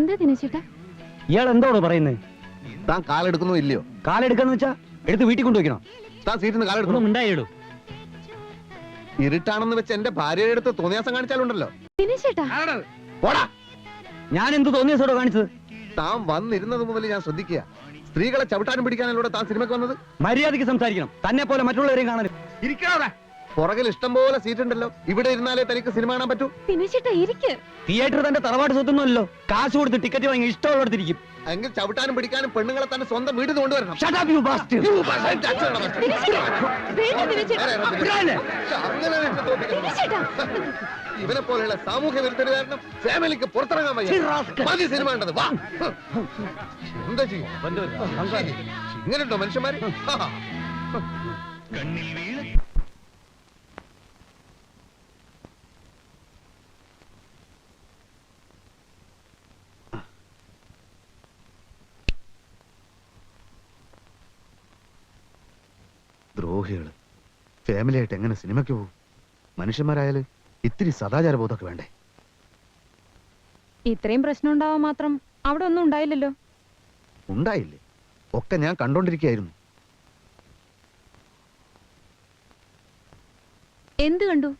എന്താ ദിനേശേട്ടാ? ഇയാൾ എന്തോട് പറയുന്നത്? താൻ കാലെടുക്കുന്നോ ഇല്ലയോ? കാലെടുക്കാന്ന് വെച്ചാ എടുത്ത് വീട്ടിൽ കൊണ്ടുവയ്ക്കണം. താൻ സീറ്റിന് കാലെടുക്കണം. ഉണ്ടായിടൂ. ഇരുട്ടാണെന്ന് വെച്ച് എന്റെ ഭാര്യയുടെ അടുത്ത് തോന്നിയാസം കാണിച്ചാലുണ്ടല്ലോ. ദിനേശേട്ടാ, പോടാ. ഞാൻ എന്ത് തോന്നിയസോടോ കാണിച്ചത്? താൻ വന്നിരുന്നത് മുതൽ ഞാൻ ശ്രദ്ധിക്കുക. സ്ത്രീകളെ ചവിട്ടാനും പിടിക്കാനല്ലോ താൻ സിനിമയ്ക്ക് വന്നത്. മര്യാദയ്ക്ക് സംസാരിക്കണം. തന്നെ പോലെ മറ്റുള്ളവരെയും കാണരുത്. പുറകിൽ ഇഷ്ടം പോലെ സീറ്റ് ഉണ്ടല്ലോ. ഇവിടെ ഇരുന്നാലേ തനിക്ക് സിനിമ കാണാൻ പറ്റൂ. ദിനേശേട്ടാ ഇരിക്ക്. തിയേറ്റർ തന്റെ തറവാട് സ്വത്തൊന്നുമല്ലോ. കാശ് കൊടുത്ത് ടിക്കറ്റ് വാങ്ങി ഇഷ്ടമുള്ളടത്തിരിക്കും. എങ്കിൽ ചവിട്ടാനും പിടിക്കാനും പെണ്ണുങ്ങളെ തന്നെ സ്വന്തം വീട്ടിൽ കൊണ്ടുവരണം. Shut up, you bastard. ഇവനെ പോലെയുള്ള സാമൂഹ്യ വിരുദ്ധര് കാരണം ഫാമിലിക്ക് പുറത്തിറങ്ങാൻ വയ്യ. സിനിമ കണ്ടത് വാ. എന്താ ചെയ്യും? ഇങ്ങനെയുണ്ടോ മനുഷ്യന്മാര്? ദ്രോഹികള് ഫാമിലി ആയിട്ട് എങ്ങനെ സിനിമയ്ക്ക് പോകും? മനുഷ്യന്മാരായാല് ഇത്തിരി സദാചാരബോധമൊക്കെ വേണ്ടേ? ഇത്രയും പ്രശ്നം ഉണ്ടാവാൻ മാത്രം അവിടെ ഒന്നും ഉണ്ടായില്ലല്ലോ. ഉണ്ടായില്ലേ? ഒക്കെ ഞാൻ കണ്ടോണ്ടിരിക്കുകയായിരുന്നു. എന്ത് കണ്ടു?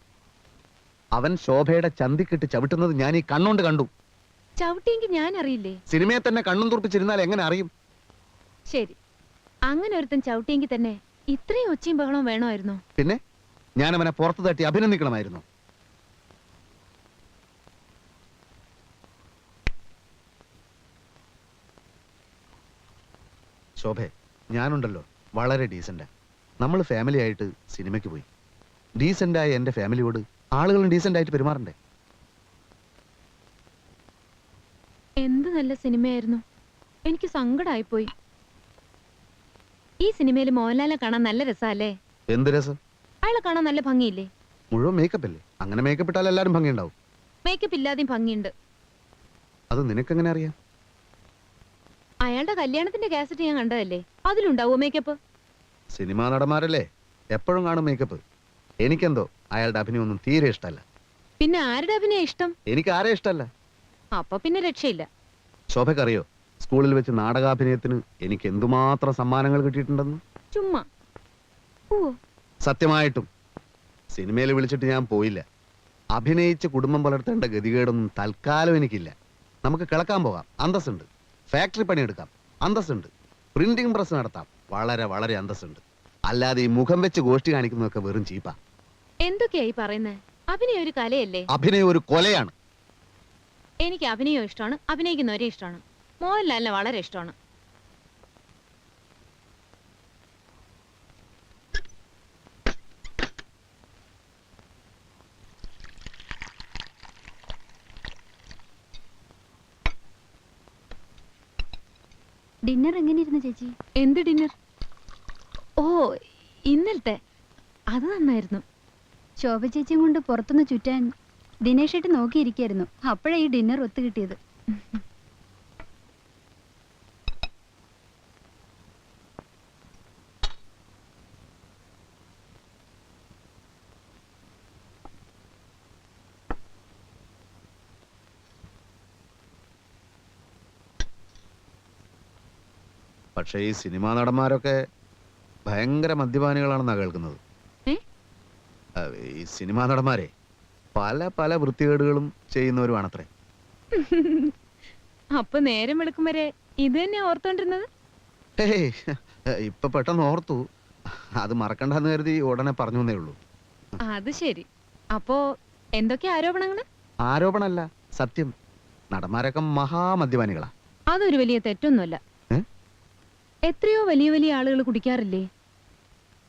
അവൻ ശോഭയുടെ ചന്തിക്കിട്ട് ചവിട്ടുന്നത് ഞാൻ ഈ കണ്ണോണ്ട് കണ്ടു. ചവിട്ടിയെങ്കിൽ ഞാൻ അറിയില്ലേ? സിനിമയെ തന്നെ കണ്ണും തുറപ്പിച്ചിരുന്നാൽ എങ്ങനെ അറിയും? ശരി, അങ്ങനെ ഒരുത്തൻ ചവിട്ടിയെങ്കിൽ തന്നെ ഇത്രയും ഒച്ചയും ബഹളവും വേണമായിരുന്നോ? പിന്നെ ഞാൻ അവനെ പുറത്തു തട്ടി അഭിനന്ദിക്കണമായിരുന്നു. ശോഭെ, ഞാനുണ്ടല്ലോ വളരെ ഡീസന്റാ. നമ്മൾ ഫാമിലി ആയിട്ട് സിനിമയ്ക്ക് പോയി. ഡീസന്റായ എന്റെ ഫാമിലിയോട് ആളുകളും ഡീസന്റ് ആയിട്ട് പെരുമാറണ്ടേ? എന്ത് നല്ല സിനിമയായിരുന്നു. എനിക്ക് സങ്കടമായിപ്പോയി. ഈ സിനിമയിൽ മോഹൻലാലിനെ കാണാൻ നല്ല രസമല്ലേ? എന്ത് രസം? അയാളെ കാണാൻ നല്ല ഭംഗിയില്ലേ? മുഴുവൻ മേക്കപ്പ് അല്ലേ? അങ്ങനെ മേക്കപ്പ് ഇട്ടാൽ എല്ലാരും ഭംഗിയുണ്ടാവും. മേക്കപ്പ് ഇല്ലാതെയും ഭംഗിയുണ്ട്. അത് നിനക്കെങ്ങനെ അറിയാം? അയാളുടെ കല്യാണത്തിന്റെ കാസറ്റ് ഞാൻ കണ്ടതല്ലേ, അതിലുണ്ടാവോ മേക്കപ്പ്? സിനിമാ നടന്മാരല്ലേ, എപ്പോഴും കാണും മേക്കപ്പ്. എനിക്കെന്തോ അയാളുടെ അഭിനയൊന്നും തീരെ ഇഷ്ടമല്ല. പിന്നെ ആരുടെ അഭിനയം ഇഷ്ടം? എനിക്ക് ആരെ ഇഷ്ടമല്ല. അപ്പൊ പിന്നെ രക്ഷയില്ല. ശോഭക്കറിയോ, സ്കൂളിൽ വെച്ച് നാടകാഭിനയത്തിന് എനിക്ക് എന്തുമാത്രം സമ്മാനങ്ങൾ കിട്ടിയിട്ടുണ്ടെന്ന്? ചുമ്മാ. ഓ, സത്യമായിട്ടും സിനിമയിൽ വിളിച്ചിട്ട് ഞാൻ പോയില്ല. അഭിനയിച്ച് കുടുംബം പുലർത്തേണ്ട ഗതികേടൊന്നും തൽക്കാലം എനിക്കില്ല. നമുക്ക് കിളക്കാൻ പോകാം, അന്തസ്സുണ്ട്. ഫാക്ടറി പണിയെടുക്കാം, അന്തസ്സുണ്ട്. പ്രിന്റിംഗ് പ്രസ് നടത്താം, വളരെ വളരെ അന്തസ്സുണ്ട്. അല്ലാതെ ഈ മുഖം വെച്ച് ഗോഷ്ടി കാണിക്കുന്നതൊക്കെ വെറും ചീപ്പാ. എന്തൊക്കെയായി പറയുന്നേ? അഭിനയം ഒരു കലയല്ലേ? അഭിനയം ഒരു കൊലയാണ്. എനിക്ക് അഭിനയം ഇഷ്ടമാണ്, അഭിനയിക്കുന്നവരെ ഇഷ്ടമാണ്. മോഹൻലാലിനെ വളരെ ഇഷ്ടമാണ്. ഡിന്നർ എങ്ങനെയിരുന്നു ചേച്ചി? എന്ത് ഡിന്നർ? ഓ, ഇന്നലത്തെ അത് നന്നായിരുന്നു. ശോഭ ചേച്ചിയും കൊണ്ട് പുറത്തുനിന്ന് ചുറ്റാൻ ദിനേശേട്ട് നോക്കിയിരിക്കായിരുന്നു. അപ്പോഴാ ഈ ഡിന്നർ ഒത്തു കിട്ടിയത്. പക്ഷേ ഈ സിനിമാ നടന്മാരൊക്കെ ഭയങ്കര മദ്യപാനികളാണെന്നാണ് കേൾക്കുന്നത്. ഈ സിനിമാ നടന്മാരെ പല പല വൃത്തികേടുകളും ചെയ്യുന്നവരുമാണത്രേ. അപ്പൊ നേരം വെളുക്കും വരെ ഇത് തന്നെ ഓർത്തോണ്ടിരുന്നത്? ഇപ്പൊ പെട്ടെന്ന് ഓർത്തു. അത് മറക്കണ്ടെന്ന് കരുതി ഉടനെ പറഞ്ഞു എന്നേ ഉള്ളൂ. അത് ശരി. അപ്പോ എന്തൊക്കെ ആരോപണങ്ങള്? ആരോപണമല്ല, സത്യം. നടന്മാരൊക്കെ മഹാമദ്യപാനികളാ. അതൊരു വലിയ തെറ്റൊന്നുമല്ല. എത്രയോ വലിയ വലിയ ആളുകൾ കുടിക്കാറില്ലേ?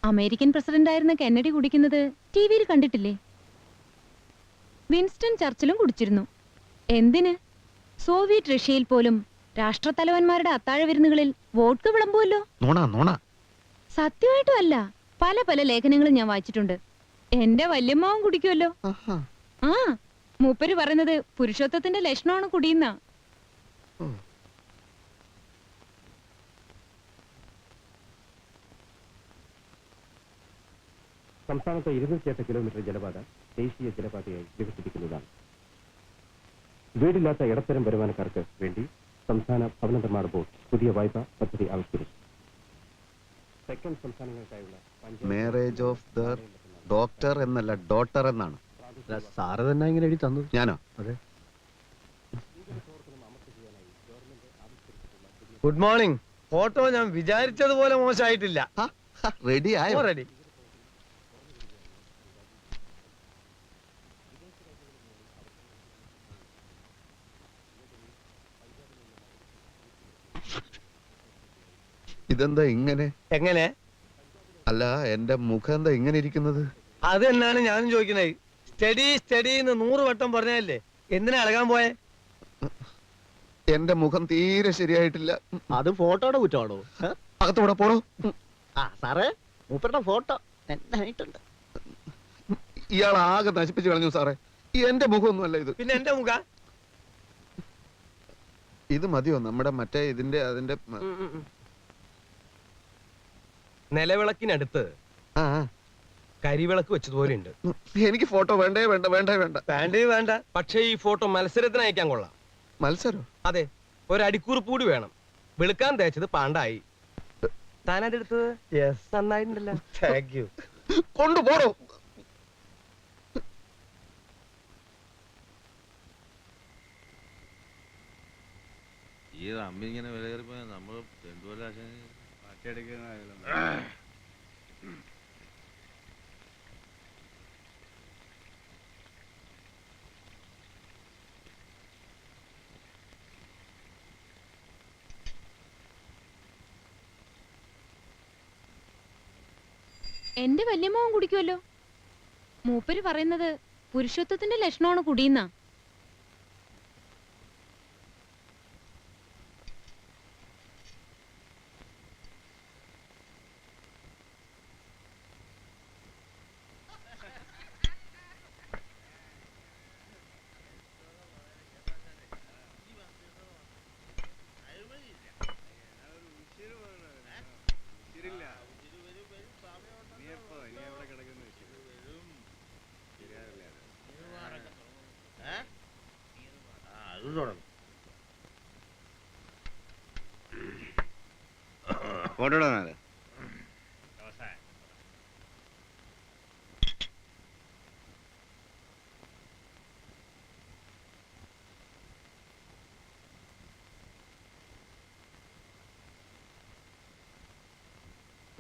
അമേരിക്കൻ പ്രസിഡന്റ് ആയിരുന്ന കെന്നഡി കുടിക്കുന്നത് ടിവിയിൽ കണ്ടിട്ടില്ലേ? വിൻസ്റ്റൺ ചർച്ചിലും കുടിച്ചിരുന്നു. എന്തിന്? സോവിയറ്റ് റഷ്യയിൽ പോലും രാഷ്ട്രത്തലവന്മാരുടെ അത്താഴ വിരുന്നുകളിൽ വോഡ്ക വിളമ്പുമല്ലോ. സത്യമായിട്ടും അല്ല, പല പല ലേഖനങ്ങളും ഞാൻ വായിച്ചിട്ടുണ്ട്. എന്റെ വല്യമ്മാവും കുടിക്കുമല്ലോ. ആ, മൂപ്പര് പറയുന്നത് പുരുഷത്വത്തിന്റെ ലക്ഷണമാണ് കുടിയുന്ന. സംസ്ഥാനത്ത് 208 കിലോമീറ്റർ ജലപാത ദേശീയ ജലപാതയായി വികസിപ്പിക്കുന്നതാണ്. വീടില്ലാത്ത ഇടത്തരം വരുമാനക്കാർക്ക് വേണ്ടി സംസ്ഥാന ഭവന നിർമ്മാണ ബോർഡ് പുതിയ വായ്പാ പദ്ധതി ആവിഷ്കരിച്ചു. തെക്കൻ സംസ്ഥാനങ്ങൾക്കായുള്ള മാരേജ് ഓഫ് ദ ഡോക്ടർ എന്നല്ല ഡോട്ടർ എന്നാണ്. സാറ് തന്നെ ഇങ്ങനെ എഴുതി തന്നു. ഞാനോ? അതെ. Good morning. ഫോട്ടോ ഞാൻ വിചാരിച്ചതുപോലെ മോശമായിട്ടില്ല. റെഡി ആയോ? റെഡി. ഇതെന്താ ഇങ്ങനെ? എങ്ങനെ? അല്ല, എന്റെ മുഖം എന്താ ഇങ്ങനെ ഇരിക്കുന്നത്? അത് തന്നെയാണ് ഞാനും ചോദിക്കുന്നത്. സ്റ്റഡി സ്റ്റഡി എന്ന് 100 വട്ടം പറഞ്ഞല്ലേ, എന്തിനാ ഇളകാൻ പോയെ? എന്റെ മുഖം തീരെ ശരിയായിട്ടില്ല. അത് ഫോട്ടോയുടെ കുറ്റമാണോ? അകത്തോടെ പോടോ. സാറേ, മൂപ്പരുടെ ഫോട്ടോ നന്നായിട്ടുണ്ട്. ഇയാൾ ആകെ നശിപ്പിച്ചു കളഞ്ഞു സാറേ. എന്റെ മുഖമൊന്നുമല്ല ഇത്. പിന്നെ എന്റെ മുഖ ഇത് മതിയോ? നമ്മുടെ മറ്റേ അതിന്റെ നിലവിളക്കിനടുത്ത് ആ കരിവിളക്ക് വെച്ചതുപോലെ ഉണ്ട്. എനിക്ക് ഫോട്ടോ വേണ്ടേ വേണ്ട വേണ്ടേ വേണ്ട. വേണ്ട. പക്ഷേ ഈ ഫോട്ടോ മത്സരത്തിന് അയക്കാൻ കൊള്ളാം. മത്സരം? അതെ, ഒരു അടിക്കുറിപ്പ് കൂടി വേണം. വെളുക്കാൻ തേച്ചത് പാണ്ടായി. താനതെടുത്തത് നന്നായിട്ടുണ്ടല്ലോ. Thank you. കൊണ്ടുപോടോ. ഈ റമ്മി ഇങ്ങനെ വില കയറിപ്പോ നമ്മള് രണ്ടുപോലെ പാട്ടിയെടുക്കുന്ന എന്റെ വല്യമ്മോൻ കുടിക്കുമല്ലോ. മൂപ്പര് പറയുന്നത് പുരുഷത്വത്തിന്റെ ലക്ഷണമാണ് കുടിയുന്ന. ഫോട്ടോ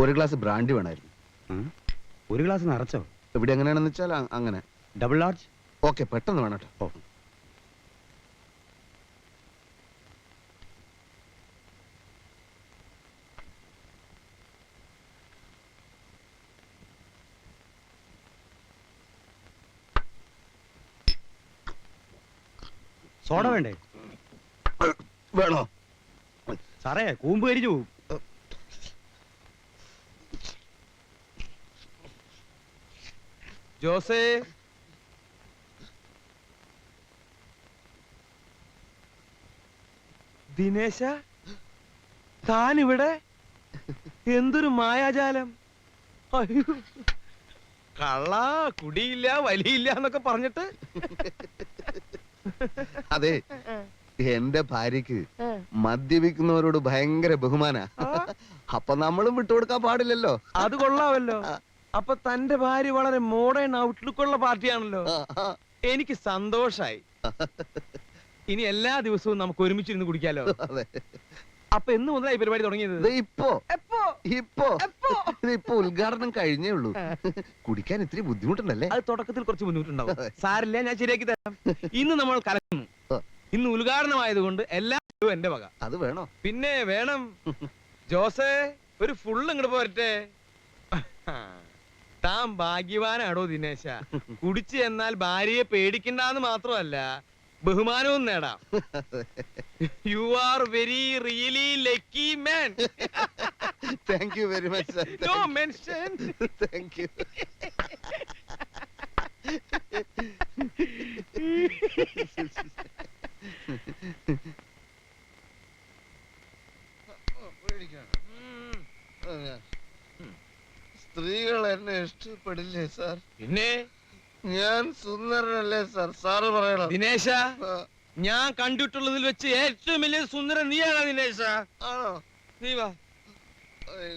ഒരു ഗ്ലാസ് ബ്രാൻഡി വേണമായിരുന്നു. ഒരു ഗ്ലാസ് നിറച്ചോ? ഇവിടെ എങ്ങനെയാണെന്ന് വെച്ചാൽ അങ്ങനെ. Double large. ഓക്കെ, പെട്ടെന്ന് വേണം കേട്ടോ. സോഡ വേണ്ടേ? വേണോ? സാറേ, കൂമ്പ് കരിഞ്ഞു പോവും. ജോസേ, ദിനേശ, താനിവിടെ? എന്തൊരു മായാജാലം! അയ്യോ, കള്ള, കുടിയില്ല, വലിയില്ല എന്നൊക്കെ പറഞ്ഞിട്ട്. അതെ, എന്റെ ഭാര്യക്ക് മദ്യപിക്കുന്നവരോട് ഭയങ്കര ബഹുമാന. അപ്പൊ നമ്മളും വിട്ടുകൊടുക്കാൻ പാടില്ലല്ലോ. അത് കൊള്ളാമല്ലോ. അപ്പൊ തന്റെ ഭാര്യ വളരെ മോഡേൺ ഔട്ട്ലുക്ക് ഉള്ള പാർട്ടിയാണല്ലോ. എനിക്ക് സന്തോഷായി. ഇനി എല്ലാ ദിവസവും നമുക്ക് ഒരുമിച്ചിരുന്ന് കുടിക്കാലോ. അതെ. അപ്പൊ എന്ന് മുതലായി പരിപാടി തുടങ്ങിയത്? ഇപ്പൊ ഉദ്ഘാടനം കഴിഞ്ഞേ ഉള്ളൂ. കുടിക്കാൻ ഇത്തിരി ബുദ്ധിമുട്ടുണ്ടല്ലേ? അത് തുടക്കത്തിൽ കുറച്ച് ബുദ്ധിമുട്ടുണ്ടാവും. സാരില്ല, ഞാൻ ശരിയാക്കി തരാം. ഇന്ന് നമ്മൾ കലക്കുന്നു. ഇന്ന് ഉദ്ഘാടനമായതുകൊണ്ട് എല്ലാം എന്റെ വക. അത് വേണോ? പിന്നെ വേണം. ജോസേ, ഒരു ഫുള്ള് ഇങ്ങോട്ട് പോരട്ടെ. താൻ ഭാഗ്യവാനാണോ ദിനേശ. കുടിച്ചു എന്നാൽ ഭാര്യയെ പേടിക്കണ്ടെന്ന് മാത്രമല്ല, ബഹുമാനവും നേടാം. You are very really lucky man. Thank you very much sir. No mention. Thank you. സ്ത്രീകൾ എന്നെ ഇഷ്ടപ്പെടില്ലേ സാർ? പിന്നെ ഞാൻ സുന്ദരനല്ലേ സാർ? സാറ് പറയണം. ദിനേശ, ഞാൻ കണ്ടിട്ടുള്ളതിൽ വെച്ച് ഏറ്റവും വലിയ സുന്ദരൻ നീയാണ് ദിനേശ. ആണോ? നീ വാ,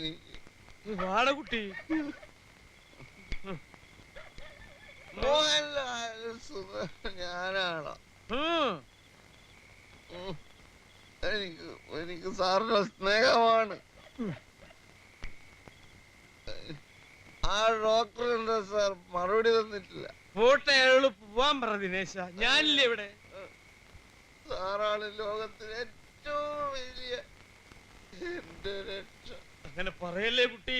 നീ വാട കുട്ടി. മോഹൻലാൽ സുന്ദരൻ ഞാനാണോ? ഉം. എനിക്ക് സാറിന്റെ സ്നേഹമാണ്. ആ ഡോക്ടർ എന്താ സാർ മറുപടി തന്നിട്ടില്ല? പോട്ടെ, അയാളോട് പോവാൻ പറ ദിനേശ. ഞാനില്ലേ ഇവിടെ? സാറാണ് ലോകത്തിലെ ഏറ്റവും വലിയ എന്റെ രക്ഷ. അങ്ങനെ പറയല്ലേ കുട്ടി.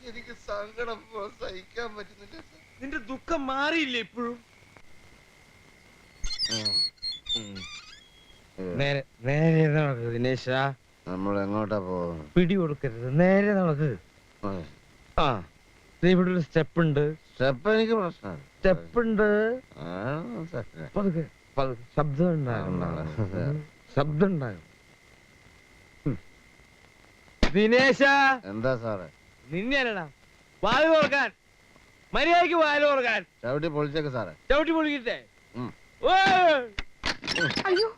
എനിക്ക് സങ്കടം സഹിക്കാൻ പറ്റുന്നില്ല സാർ. നിന്റെ ദുഃഖം മാറിയില്ലേ ഇപ്പോഴും? നേരെ നേരെ നടക്ക് ദിനേശ. നമ്മൾ എങ്ങോട്ടാ പോകുന്നത്? പിടി കൊടുക്കരുത്, നേരെ നടക്ക്. ആ, ദേ ഇവിടെ ഒരു സ്റ്റെപ്പ് ഉണ്ട്. സ്റ്റെപ്പ് എനിക്ക് പ്രശ്നമാണ്. സ്റ്റെപ്പ് ഉണ്ട്. പതുക്കെ പതുക്കെ. ശബ്ദം ഉണ്ടാകും, ശബ്ദം ഉണ്ടാകും. ദിനേശ, എന്താ സാറേ? നിന്നെയല്ലടാ, വാല് തുറക്കാൻ. മര്യാദക്ക് വാല് തുറക്കാൻ. ചവിട്ടി പൊളിച്ചേക്ക് സാറേ. ചവിട്ടി പൊളിക്കട്ടെ. ഉം. അയ്യോ,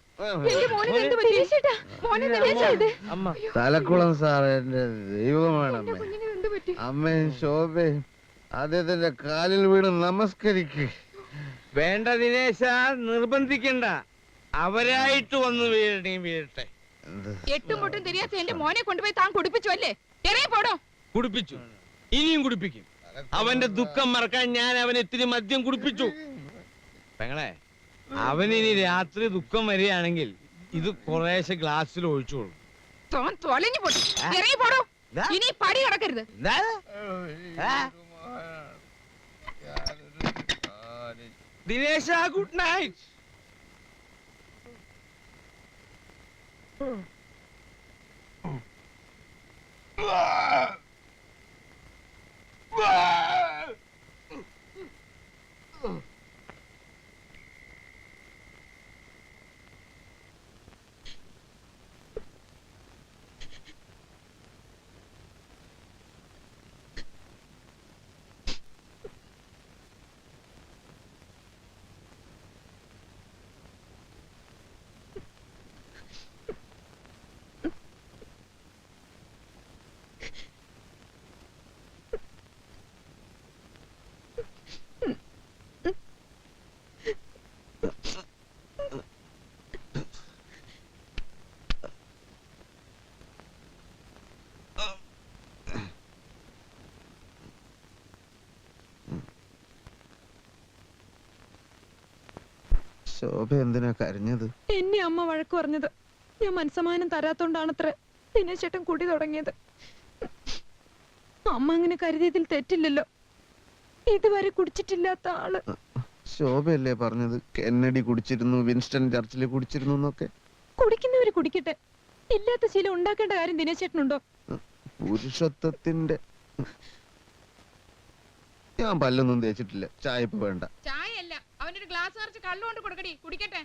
എന്റെ മോനെ എന്ത് പറ്റി? ദിനേശേട്ടാ, മോനെ ദിനേശാ ഇത്. അമ്മ, തലക്കുളം സാറേ, എന്റെ ദൈവമാണ് എന്റെ അമ്മേ. കുഞ്ഞിന് എന്ത് പറ്റി? അമ്മയും ശോഭയും അദ്ദേഹത്തിന്റെ കാലിൽ വീണ് നമസ്കരിക്ക്. വേണ്ട ദിനേശ, നിർബന്ധിക്കണ്ട. അവരായിട്ട് വന്ന് വീഴട്ടെ. എന്ത്? എട്ടും പൊട്ടും തിരിയാത്ത എന്റെ മോനെ കൊണ്ടുപോയി താൻ കുടിപ്പിച്ചു അല്ലേ? ഇറങ്ങി പോടോ. കുടിപ്പിച്ചു, ഇനിയും കുടിപ്പിക്കും. അവന്റെ ദുഃഖം മറക്കാൻ ഞാൻ അവന് ഇത്തിരി മദ്യം കുടിപ്പിച്ചു. പെങ്ങളെ, അവനിനി രാത്രി ദുഃഖം വരികയാണെങ്കിൽ ഇത് കുറേശ്ശെ ഗ്ലാസ്സിൽ ഒഴിച്ചു കൊടുക്കും. തോൻ തൊലഞ്ഞു പൊട്ടി. ഇറങ്ങി പോടോ. ഇനി പടി കിടക്കരുത്. ദിനേശ, ഗുഡ് നൈറ്റ്. ശോഭ എന്തിനാ കരഞ്ഞത്? എന്നെ അമ്മ വഴക്ക് പറഞ്ഞത് ഞാൻ മനസ്സമാനം തരാത്തോണ്ടാണത്ര ദിനേശേട്ടൻ കുടി തുടങ്ങിയത്. അമ്മ അങ്ങനെ കരുതിയതിൽ തെറ്റില്ലല്ലോ. ഇതുവരെ കുടിച്ചിട്ടില്ലാത്ത ആള്. ശോഭയല്ലേ പറഞ്ഞത് കെന്നഡി കുടിച്ചിരുന്നു, വിൻസ്റ്റൺ ചർച്ചിൽ കുടിച്ചിരുന്നു എന്നൊക്കെ? കുടിക്കുന്നവര് കുടിക്കട്ടെ, ഇല്ലാത്ത ശീലം ഉണ്ടാക്കേണ്ട കാര്യം ദിനേശേട്ടനുണ്ടോ? പുരുഷത്വത്തിന്റെ. ഞാൻ പല്ലൊന്നും തേച്ചിട്ടില്ല. ചായ ഇപ്പൊ വേണ്ട. ചായയല്ല, അവനൊരു ഗ്ലാസ് നിറച്ച് കള്ളുകൊണ്ട് കൊടുക്കടി, കുടിക്കട്ടെ.